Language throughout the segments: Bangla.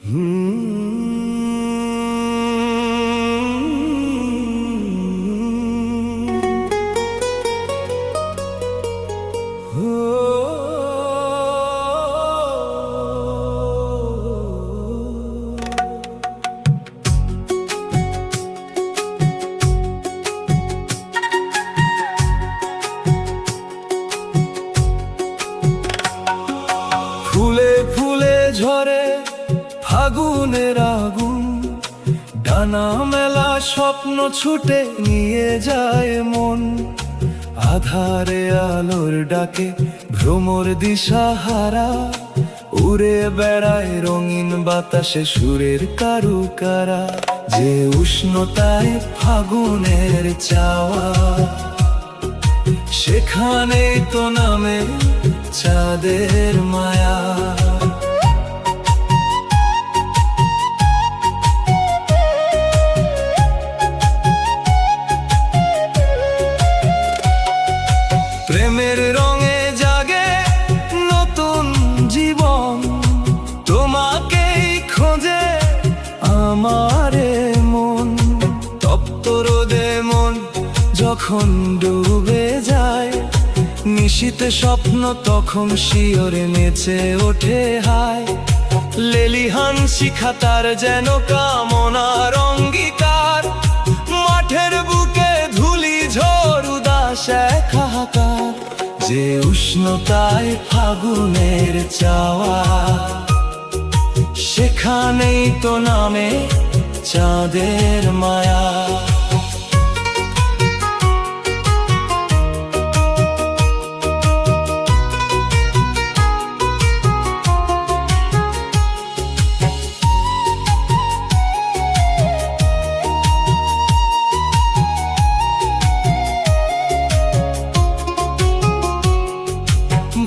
ফুলে ফুলে ঝরে ফাগুনের আগুন, ডানা মেলা স্বপ্ন ছুটে নিয়ে যায় মন। আধারে আলোর ডাকে ভ্রমর দিশাহারা, উড়ে বেড়ায় রঙিন বাতাসে সুরের কারুকারা। যে উষ্ণতায় ফাগুনের চাওয়া, সেখানেই তো নামে চাঁদের মায়া। প্রেমের রঙে জাগে নতুন জীবন, তোমাকেই খোঁজে আমারে মন। তপ্ত রোদে মন যখন ডুবে যায়, নিশীতে স্বপ্ন তখন শিওরে নেচে ওঠে হায়। লেলিহান শিখা তার যেন কামনার অঙ্গীকার, মাঠের বুকে ধুলি ঝড় উদাস এক হাহাকার। যে উষ্ণতায় ফাগুনের চাওয়া, সেখানেই তো নামে চাঁদের মায়া।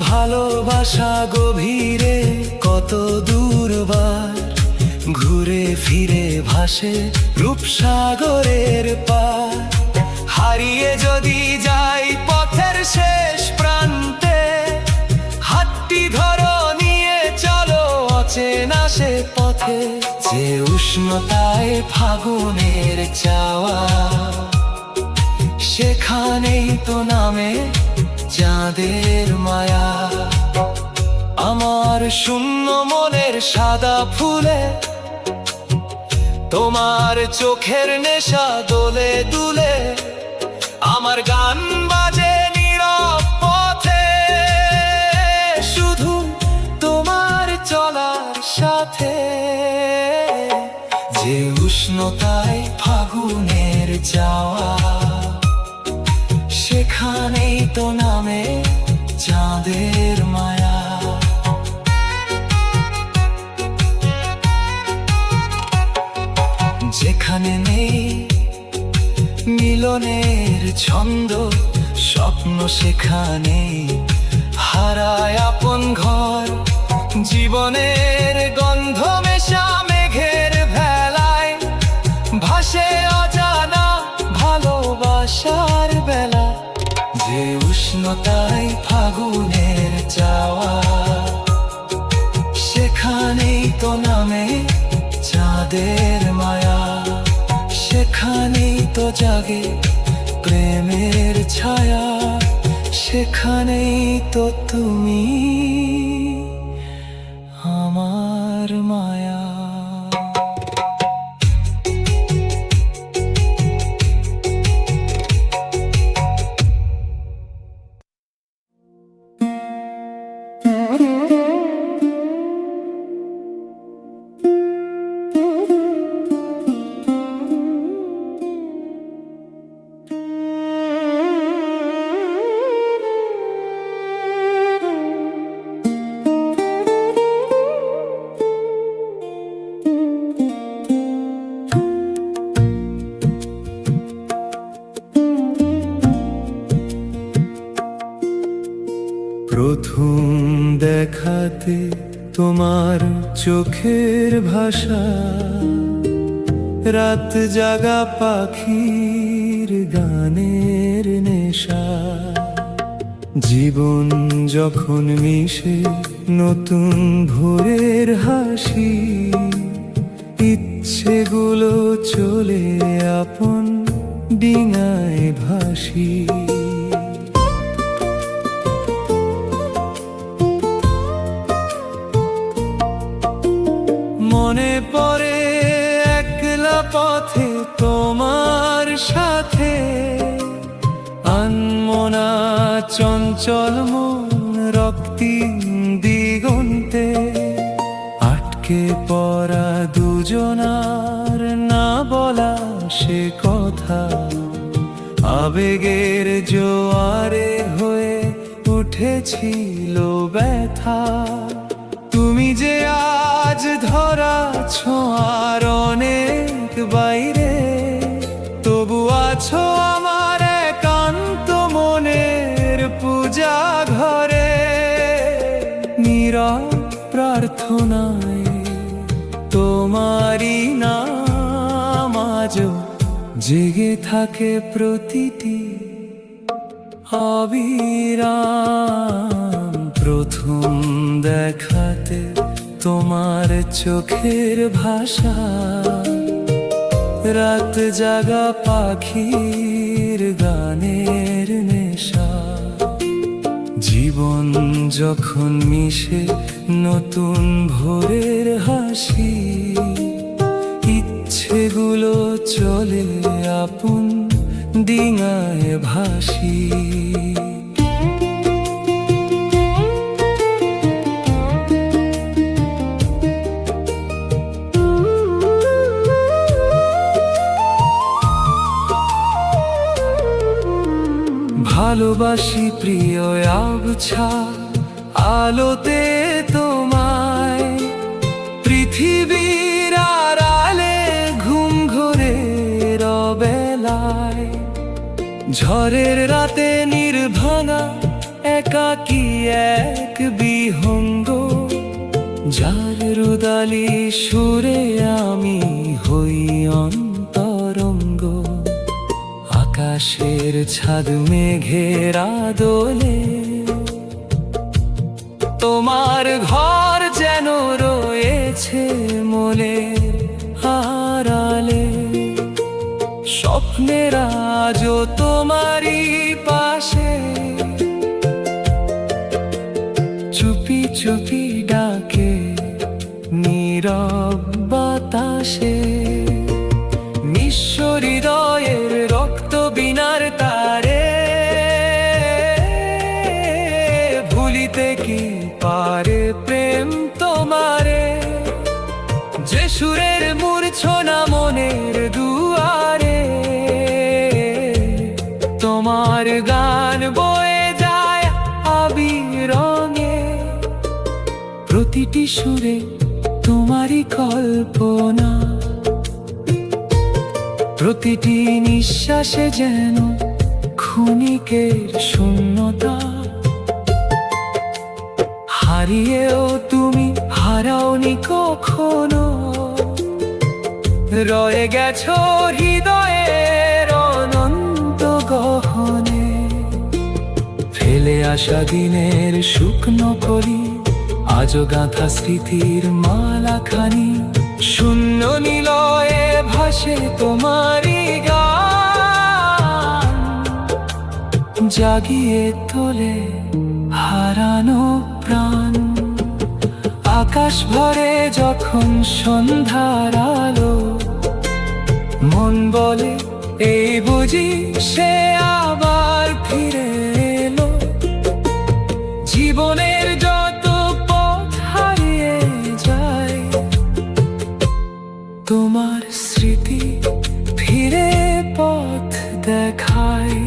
ভালোবাসা গভীরে কত দূরবার, ঘুরে ফিরে ভাসে রূপসাগরের পার। হারিয়ে যদি যাই পথের শেষ প্রান্তে, হাতটি ধরো নিয়ে চলো অচেনা সে পথে। যে উষ্ণতায় ফাগুনের চাওয়া, সেখানেই তো নামে চাঁদের মায়া। আমার শূন্য মনের সাদা ফুলে তোমার চোখের নেশা দোলে দুলে। আমার গান বাজে নীরব পথে, শুধু তোমার চলার সাথে। যে উষ্ণতায় ফাগুনের চাওয়া, সেখানেই তো নামে চাঁদের মায়া। যেখানে নেই মিলনের ছন্দ স্বপ্ন, সেখানে হারায় আপন ঘর। জীবনের গন্ধ মেশা মেঘের ভেলায়, ভাসে অজানা ভালোবাসার বেলা। যে উষ্ণতায় ফাগুনের চাওয়া, সেখানেই তো নামে চাঁদের মায়া। সেখানেই তো জাগে প্রেমের ছায়া, সেখানেই তো তুমি আমার মায়া। প্রথম দেখাতে তোমার চোখের ভাষা, রাত জাগা পাখির গানের নেশা। জীবন যখন মিশে নতুন ভোরের হাসি, চলে আপন ডিঙায় ভাসি। মনে পড়ে একলা পথে তোমার সাথে, আনমনা চঞ্চল মন রক্তিম দিগন্তে, আটকে পড়া দুজনার না বলা সে কথা, আবেগের জোয়ারে হয়ে উঠেছিল ব্যথা। তুমি যে আজ ধরা ছোঁয়ার অনেক বাইরে, তবু আছো আমার একান্ত মনের পূজা ঘরে। নীরব প্রার্থনায় তোমারই নাম আজও জেগে থাকে প্রতিটি অবিরাম। প্রথম দেখাতে তোমার চোখের ভাষা, রাত জাগা পাখির গানের নেশা। জীবন যখন মিশে নতুন ভোরের হাসি, ইচ্ছেগুলো চলে আপন ডিঙায় ভাসি। ভালোবাসি প্রিয় আবছা আলোতে তোমায়, পৃথিবীর আড়ালে ঘুম ঘোরে রবেলায়। ঝড়ের রাতে নির্ভাঙা একাকী এক বিহঙ্গ, যার রুদালি সুরে আমি হই অন্তরঙ্গ। আকাশের ছাদ মেঘের আদলে, তোমার ঘর যেন রয়েছে মনের আড়ালে। স্বপ্নের আজও তোমারই পাশে, চুপি চুপি ডাকে নীরব বাতাসে। নিঃস্ব হৃদয়ের রক্ত বিনার তারে, ভুলিতে কি পারে প্রেম তোমারে। যে সুরের মূর্ছনা মনের দুয়ারে, তোমার গান বয়ে যায় আবির রঙে। প্রতিটি সুরে তোমারই কল্পনা, প্রতিটি নিঃশ্বাসে যেন ক্ষণিকের শূন্যতা। হারিয়েও তুমি হারাওনি কখনো, রয়ে গেছো হৃদয়ের অনন্ত গহনে। ফেলে আসা দিনের শুকনো কলি, আজও গাঁথা স্মৃতির মালাখানি। শূন্য নিলয়ে ভাসে তোমারই গান, জাগিয়ে তোলে হারানো প্রাণ। আকাশ ভরে যখন সন্ধ্যার আলো, মন বলে এই বুঝি সে আবার ফিরে এলো। জীবনের যত পথ হারিয়ে যায়, তোমার স্মৃতি ফিরে পথ দেখায়।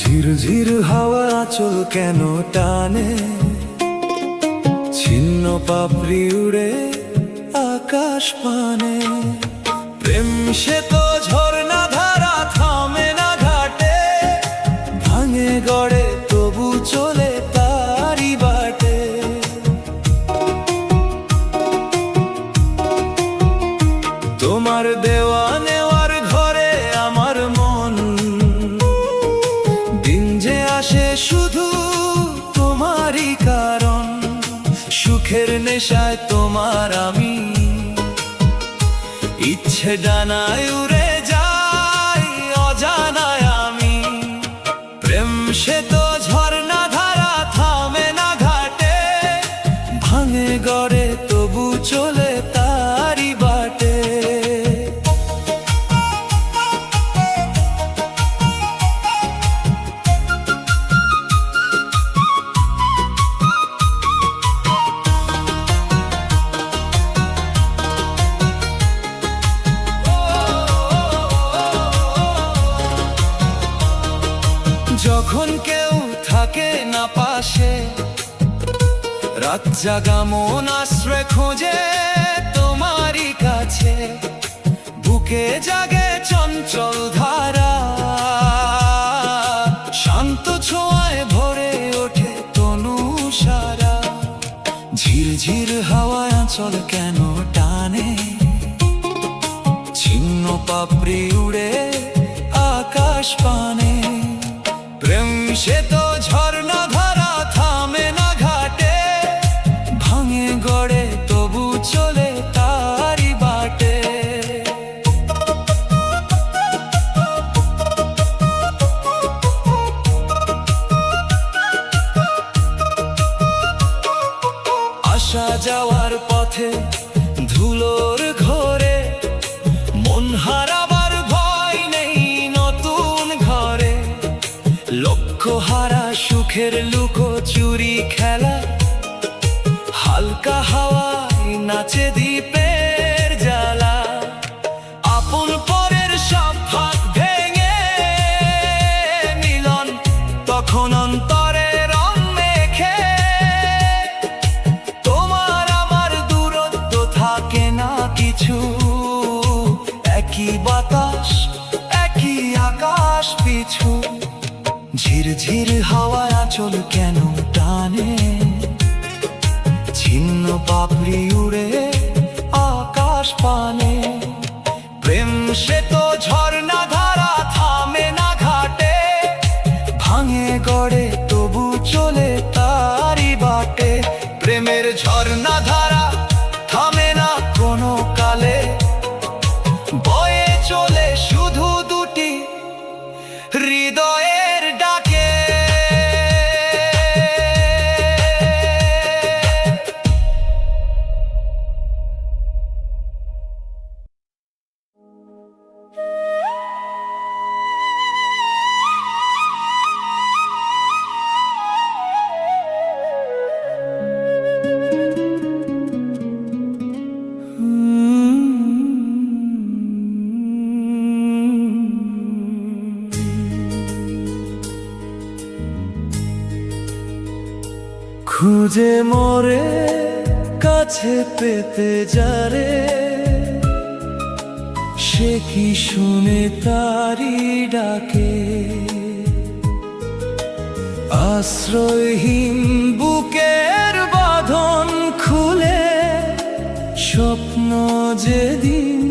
ঝিরঝির হাওয়া আঁচল কেন টানে, ছিন্ন পাপড়ি উড়ে আকাশ পানে। প্রেম সে তো ঝর্ণা ধারা, থামে না ঘাটে, ভাঙে গড়ে তবু চলে তারি বাটে। তোমার দেওয়া নেওয়ার ঘরে আমার মন, দিন যে আসে শুধু তোমারই কারণ। সুখের নেশায় তোমার আমি, ইচ্ছে ডানায় উড়ে যাই অজানায় আমি। প্রেম সে তো ঝর্ণা ধারা, থামে না ঘাটে, ভাঙে গড়ে তবু চলে তারি বাটে। যখন কেউ থাকে না পাশে, রাত জাগা মন আশ্রয় খোঁজে তোমারই কাছে। বুকে জাগে চঞ্চল ধারা, শান্ত ছোঁয়ায় ভরে ওঠে তনু সারা। ঝিরঝির হাওয়ায় আঁচল কেন টানে, ছিন্ন পাপড়ি উড়ে আকাশ পানে। প্রেম সে তো ঝর্ণা ধারা, থামে না ঘাটে, ভাঙে গড়ে তবু চলে তারি বাটে। আসা যাওয়ার পথে ধুলোর ঘরে, মন হারাবার ভয় নেই নতুন ঘরে। লক্ষ্য হারা সুখের লুকোচুরি খেলা, হালকা হাওয়ায় নাচে দ্বীপের জ্বালা। আপন পরের সব ভাগ ভেঙে মিলন, তখন অন্তরে রং মেখে। তোমার আমার দূরত্ব থাকে না কিছু, একই বাতাস একই আকাশ পিছু। ঝিরঝির হাওয়ায় আঁচল কেন টানে, ছিন্ন পাপড়ি উড়ে আকাশ পানে। প্রেম সে তো ঝর্ণা ধারা, থামে না ঘাটে, ভাঙে গড়ে তবু চলে তারি বাটে। প্রেমের ঝর্ণা ধারা থামে না কোনো কালে, বয়ে চলে শুধু দুটি হৃদয়ের ডাকে। খুঁজে মরে কাছে পেতে যারে, সে কি শুনে তারি ডাকে। আশ্রয়হীন বুকের বাঁধন খুলে, স্বপ্ন যেদিন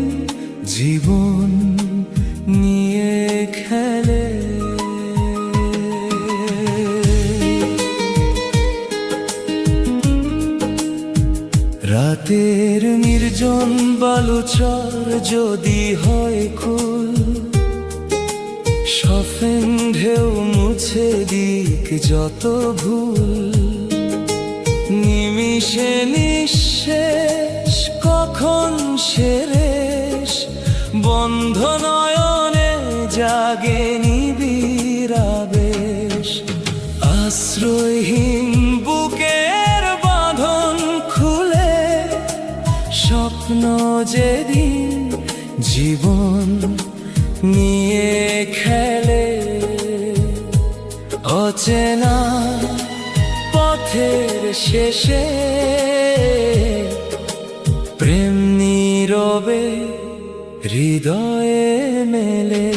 জীবন নিয়ে খেলে। রাতের নির্জন বালুচর যদি হয় কুল, সফেন ঢেউ মুছে দিক যত ভুল। নিমিষে নিঃশেষ কখন শেষ, বন্ধ নয়নে জাগে নিবিড় আবেশ। আশ্রয়হীন বুকের বাঁধন খুলে, স্বপ্ন যেদিন জীবন নিয়ে খেলে। অচেনা পথের শেষে প্রেম নিয়ে হৃদয়ে মেলে।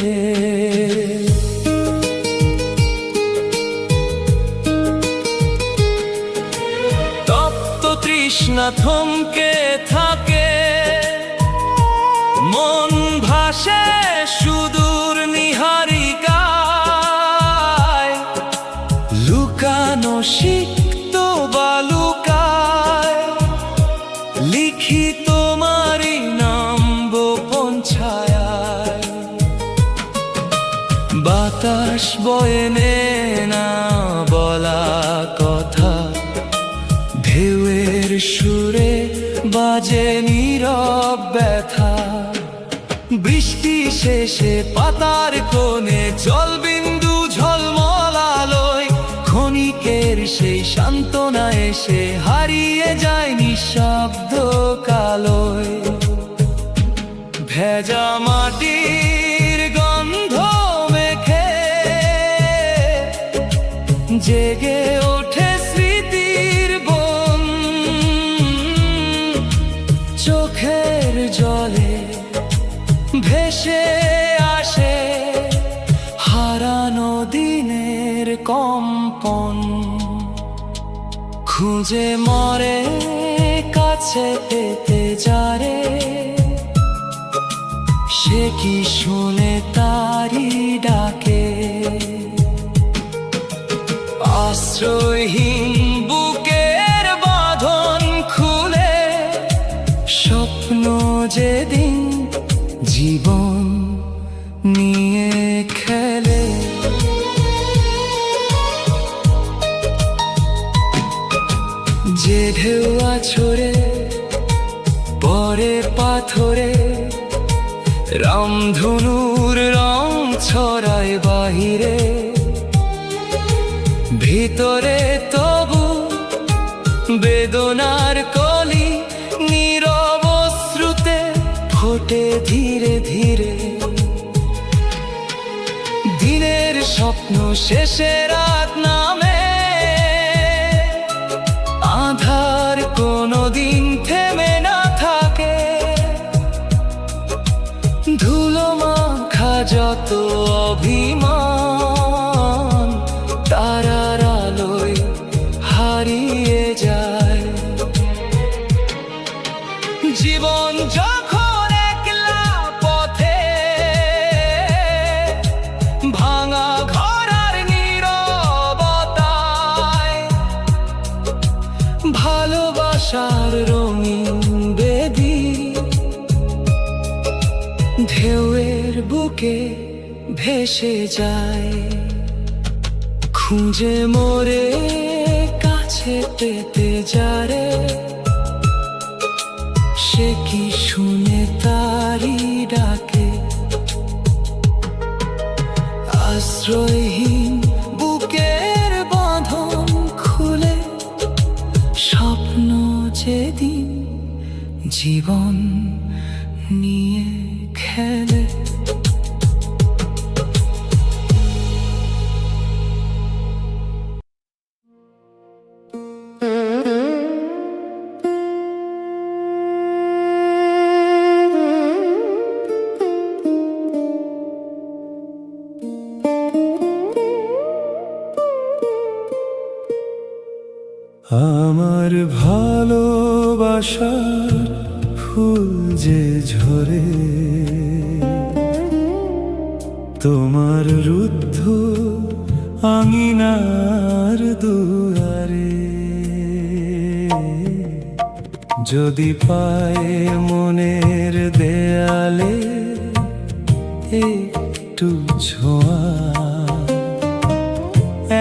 তপ্ত তৃষ্ণা থমকে থাকে, মন ভাসে সুদূর নিহারিকায়, লুকানো সিক্ত বালুকায় লিখি তোমারই নাম গোপন ছায়ায়। বাতাস বয়ে নে না বলা কথা, ঢেউয়ের সুরে বাজে নীরব ব্যথা। বৃষ্টি শেষে পাতার কোণে জলবিন্দু ঝলমল আলোয়, ক্ষণিকের সেই সান্ত্বনা এসে হারিয়ে যায় নিঃশব্দ কালোয়। ভেজা মাটির গন্ধ মেখে জেগে ওঠে স্মৃতির বন, চোখের জলে ভেসে আসে হারানো দিনের কম্পন। খুঁজে মরে কাছে পেতে যারে, সে কি শুনে তারি ডাকে। আশ্রয়হীন বুকের বাঁধন খুলে, স্বপ্ন যেদিন জীবন নিয়ে খেলে। যে ঢেউ আছড়ে পরে পাথরে, রামধনুর রং ছড়ায় বাহিরে, ভিতরে তবু বেদনার কলি নীরব শ্রুতে ফোটে ধীরে ধীরে। দিনের স্বপ্ন শেষে রাত নামে, আধার কোনোদিন থেমে না থাকে। ধুলো মাখা যত অভিমান, তারার আলোয় হারিয়ে যায়। জীবন যখন একলা পথে, ভাঙা ঘরার নীরবতায়, ভালোবাসার রঙিন বেদি ঢেউয়ের বুকে ভেসে যায়। খুঁজে মোরে কাছে পেতে যারে, সে কি শুনে তারি ডাকে। আশ্রয়হীন বুকের বাঁধন খুলে, স্বপ্ন যেদিন জীবন নিয়ে খেলে। আমার ভালোবাসার ফুল যে ঝরে, তোমার রুদ্ধ আঙিনার দুয়ারে। যদি পায় মনের দেয়ালে একটু ছোঁয়া,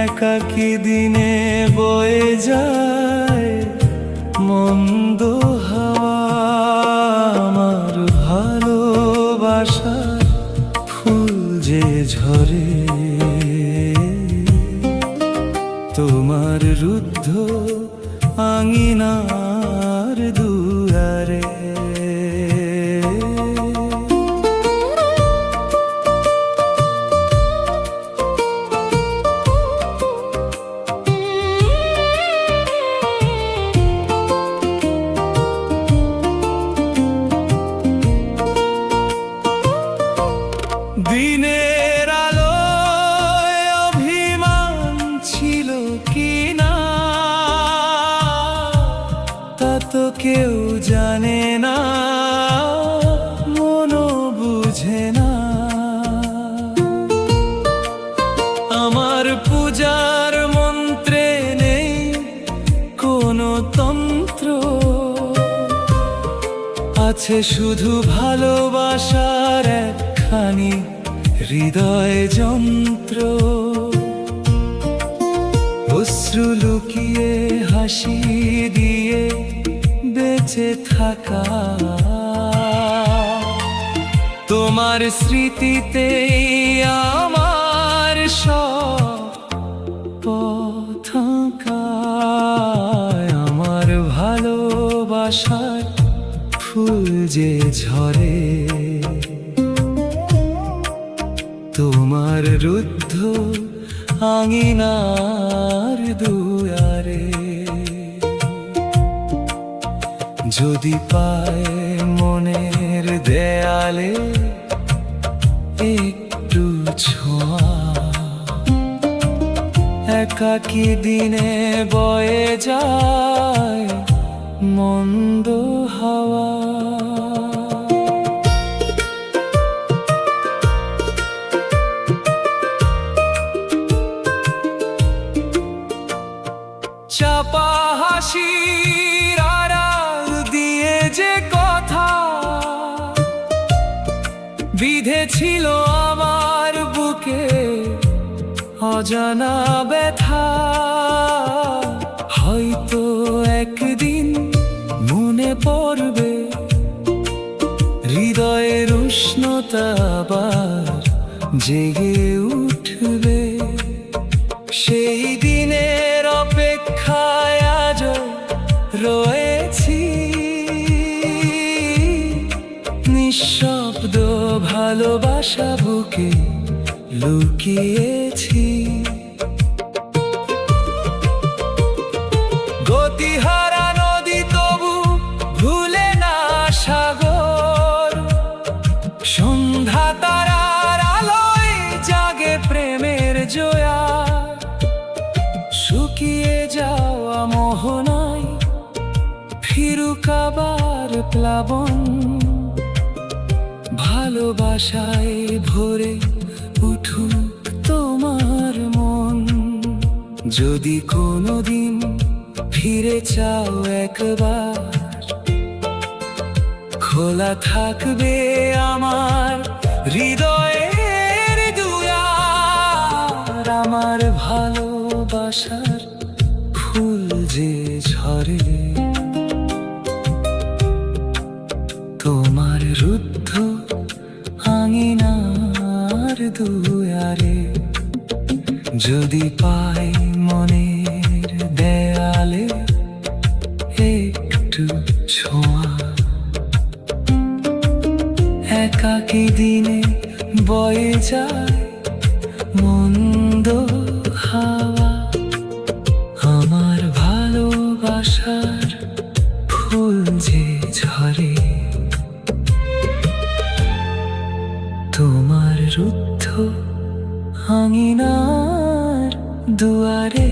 একাকী দিনে বয়ে যায় মন্দ হাওয়া। আমার ভালোবাসার ফুল যে ঝরে, তোমার রুদ্ধ আঙিনার দুয়ারে। কেউ জানে না, মনও বুঝে না। আমার পূজার মন্ত্রে নেই কোনো তন্ত্র, আছে শুধু ভালোবাসার একখানি হৃদয় যন্ত্র। অশ্রু লুকিয়ে হাসি দিয়ে বেঁচে থাকা, তোমার স্মৃতিতেই আমার সব পথ আঁকা। আমার ভালোবাসার ফুল যে ঝরে, তোমার রুদ্ধ আঙিনার দুয়ারে। যদি পায় মনের দেয়ালে একটু ছোঁয়া, একাকী দিনে বয়ে যায় মন্দ হাওয়া। চাপা হাসির আড়াল দিয়ে যে কথা বিঁধেছিল আমার বুকে অজানা ব্যথা, হয়তো একদিন মনে পড়বে হৃদয়ের উষ্ণতা আবার জেগে উঠবে। সেই দিনের অপেক্ষায় আজ রয়েছি, নিঃশব্দ ভালোবাসা বুকে লুকিয়েছি। গতিহারা নদী তবু ভুলে না সাগর, সন্ধ্যা তারার আলোয় জাগে প্রেমের জোয়ার। শুকিয়ে যাওয়া মোহনায় ফিরুক আবার প্লাবন, ভালোবাসায় ভরে উঠুক তোমার মন। যদি কোনোদিন ফিরে চাও একবার, খোলা থাকবে আমার হৃদয়ের দুয়ার। আমার ভালোবাসার ফুল যে ঝরে, তোমার রুদ্ধ আঙিনার দুয়ারে। যদি পাই মনের দেয়ালে একটু ছোঁয়া, একাকী দিনে বয়ে যায় মন্দ হাওয়া। আমার ভালোবাসার ফুল যে ঝরে, তোমার রুদ্ধ আঙিনার দুয়ারে।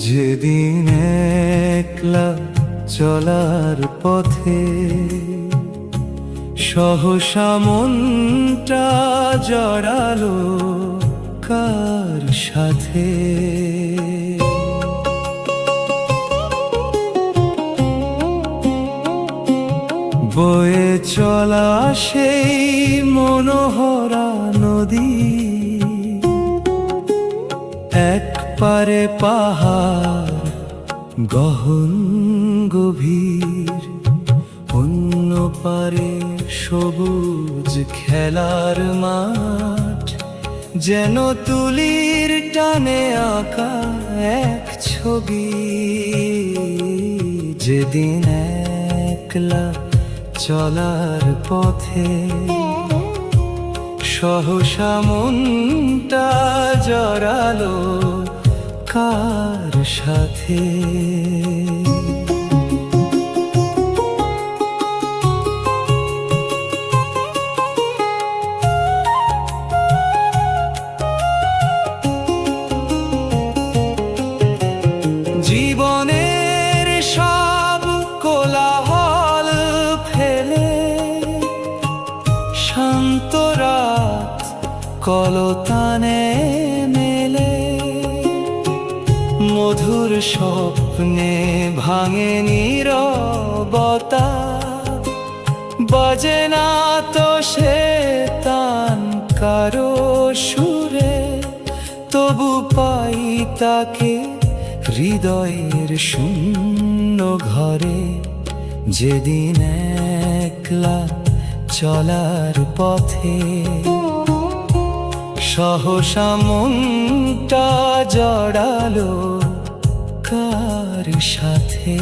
যেদিন একলা চলার পথে সহসা মনটা জড়ালো কার সাথে, বয়ে চলা সেই মনোহরা নদী, এক পারে পাহাড় গহন গভীর, অন্য পারে সবুজ খেলার মাঠ। যেন তুলির টানে আঁকা এক ছবি, যেদিন একলা চলার পথে সহসা মনটা জড়ালো কার সাথে। জীবনের সব কোলাহল ফেলে শান্ত রাত কলতানে মেলে, মধুর স্বপ্নে ভাঙে নীরবতা, বাজে না তো সে তান কারো সুরে, তবু পাই তাকে হৃদয়ের শূন্য ঘরে। যেদিন একলা চলার পথে সহসা মনটা জড়ালো কার সাথে।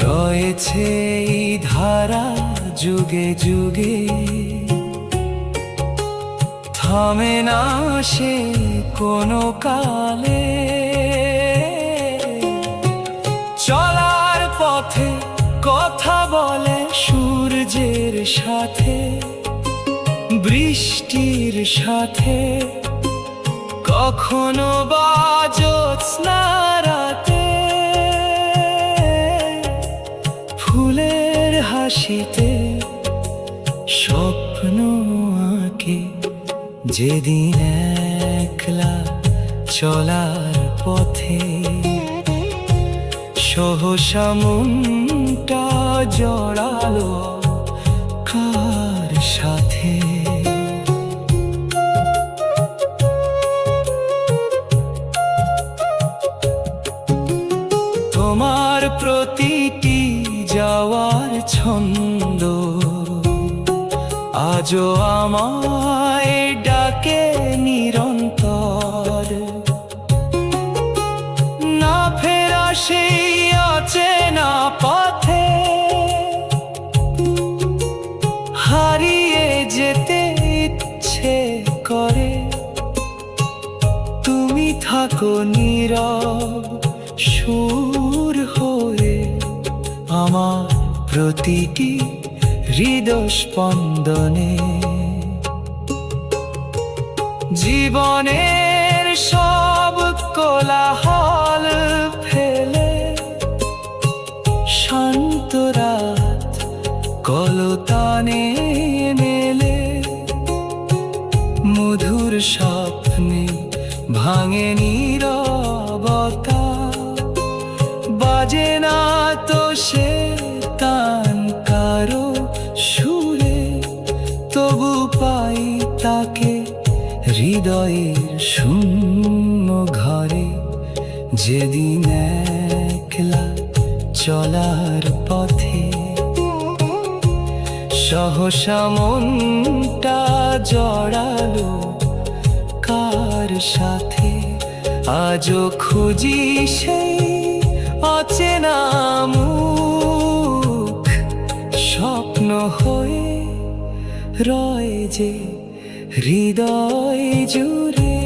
রয়েছে এই ধারা যুগে যুগে, থামে না সে কোনো কালে। চলার পথে কথা বলে সূর্যের সাথে, বৃষ্টির সাথে, কখনো বা জ্যোৎস্না রাতে, ফুলের হাসিতে স্বপ্ন আঁকে। যেদিন একলা চলার পথে সহসা মনটা জড়ালো কার সাথে। তোমার প্রতিটি যাওয়ার ছন্দ আজও আমায় ডাকে নিরন্তর, না ফেরা সেই অচেনা পথে, হারিয়ে যেতে ইচ্ছে করে। তুমি থাকো নীরব সুর হয়ে আমার প্রতিটি হৃদয় স্পন্দনে। জীবনের সব কোলাহল ফেলে শান্ত রাত কলতানে মেলে, মধুর স্বপ্নে ভাঙে নীরবতা, বাজে না তো সে তান কারো সুরে, তবু পাই তাকে হৃদয়ের শূন্য ঘরে। যেদিন একলা চলার পথে সহসা মনটা জড়ালো কার সাথে। আজও খুঁজি সেই অচেনা মুখ, স্বপ্ন হয়ে রয়ে যে হৃদয় জুড়ে।